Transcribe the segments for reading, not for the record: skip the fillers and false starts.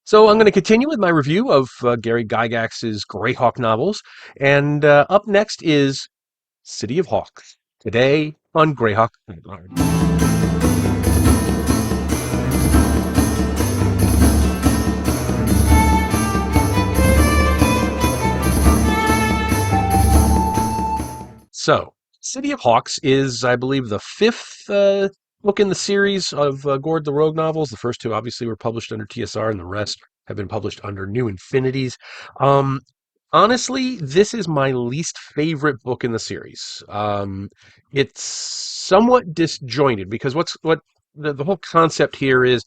So I'm going to continue with my review of Gary Gygax's Greyhawk novels, and up next is City of Hawks. Today on Greyhawk. So, City of Hawks is, I believe, the fifth book in the series of Gord the Rogue novels. The first two obviously were published under TSR, and the rest have been published under New Infinities. Um, Honestly, this is my least favorite book in the series. It's somewhat disjointed because what the whole concept here is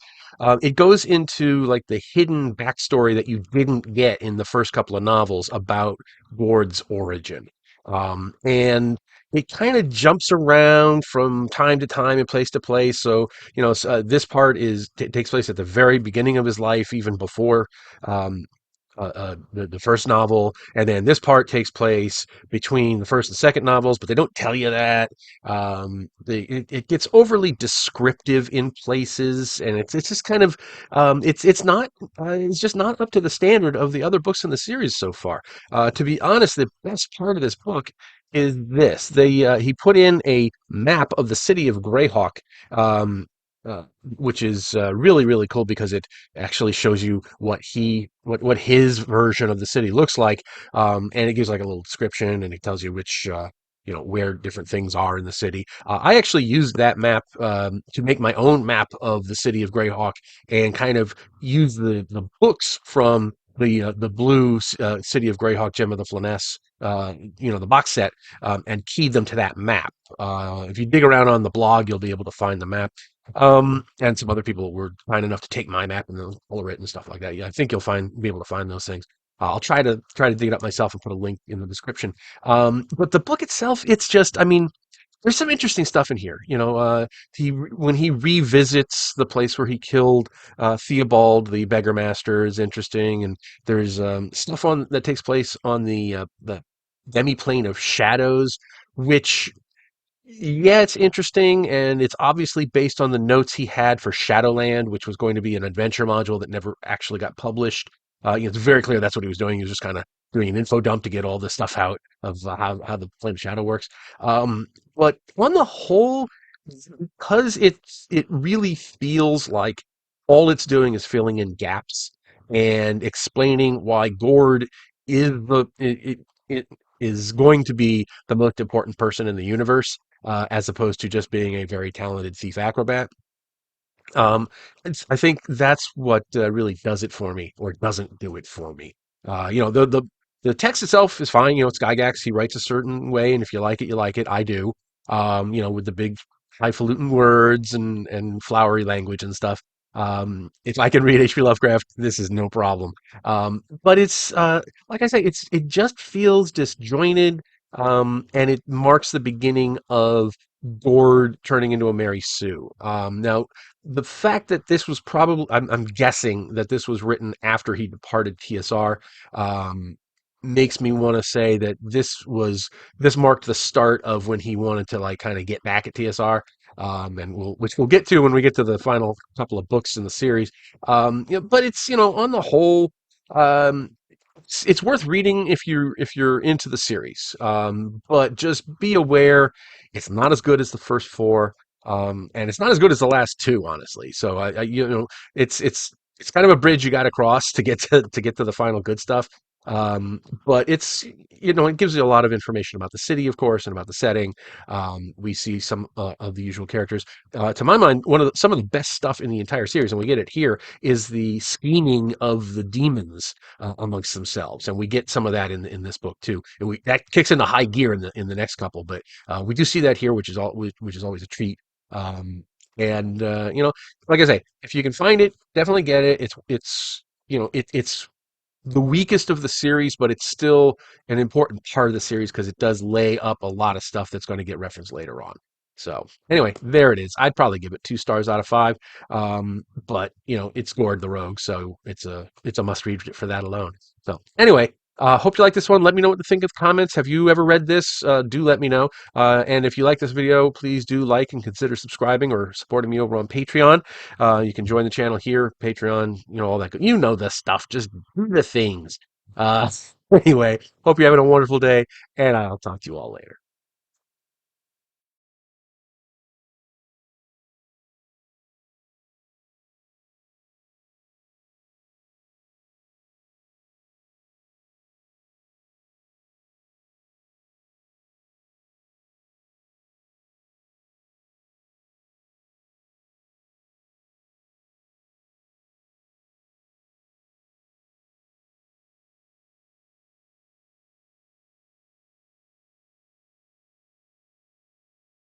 it goes into like the hidden backstory that you didn't get in the first couple of novels about Gord's origin. And it kind of jumps around from time to time and place to place. So, this part takes place at the very beginning of his life, even before um, the first novel, and then this part takes place between the first and second novels, but they don't tell you that. It gets overly descriptive in places, and it's just kind of it's not it's just not up to the standard of the other books in the series so far. To be honest, the best part of this book is this: he put in a map of the city of Greyhawk. Which is really cool because it actually shows you what his version of the city looks like, and it gives like a little description, and it tells you which where different things are in the city. I actually used that map to make my own map of the city of Greyhawk, and kind of use the books from the blue City of Greyhawk, Gem of the Flaness, the box set, and keyed them to that map. If you dig around on the blog, you'll be able to find the map. And some other people were kind enough to take my map and then color it and stuff like that. Yeah, I think you'll be able to find those things. I'll try to dig it up myself and put a link in the description. But the book itself, it's just, I mean, there's some interesting stuff in here. When he revisits the place where he killed Theobald, the beggar master, is interesting, and there's stuff on that takes place on the demi-plane of shadows, which, yeah, it's interesting, and it's obviously based on the notes he had for Shadowland, which was going to be an adventure module that never actually got published. It's very clear that's what he was doing. He was just kind of doing an info dump to get all this stuff out of how the Flame of Shadow works. But on the whole, because it really feels like all it's doing is filling in gaps and explaining why Gord is it is going to be the most important person in the universe, as opposed to just being a very talented thief acrobat. I think that's what really does it for me, or doesn't do it for me. The text itself is fine. It's Gygax. He writes a certain way, and if you like it, you like it. I do. With the big highfalutin words and flowery language and stuff. If I can read H.P. Lovecraft, this is no problem. But it's like I say, it just feels disjointed, and it marks the beginning of Gord turning into a Mary Sue. Now, the fact that this was I'm guessing that this was written after he departed TSR, makes me want to say that this marked the start of when he wanted to like kind of get back at TSR. And which we'll get to when we get to the final couple of books in the series. But it's, on the whole, um, it's worth reading if you're into the series. But just be aware, it's not as good as the first four, and it's not as good as the last two, honestly. So it's kind of a bridge you got to cross to get to the final good stuff. But it gives you a lot of information about the city, of course, and about the setting. We see some of the usual characters. To my mind, some of the best stuff in the entire series, and we get it here, is the scheming of the demons amongst themselves, and we get some of that in this book too. And that kicks into high gear in the next couple, but we do see that here, which is always a treat. Um, and like I say, if you can find it, definitely get it. It's the weakest of the series, but it's still an important part of the series because it does lay up a lot of stuff that's going to get referenced later on. So anyway, there it is. I'd probably give it 2 stars out of 5. But it's Gord the Rogue, so it's a must read for that alone. So anyway, Hope you like this one. Let me know what you think in the comments. Have you ever read this? Do let me know. And if you like this video, please do like and consider subscribing or supporting me over on Patreon. You can join the channel here, Patreon, all that good. You know the stuff. Just do the things. Uh, anyway, hope you're having a wonderful day, and I'll talk to you all later.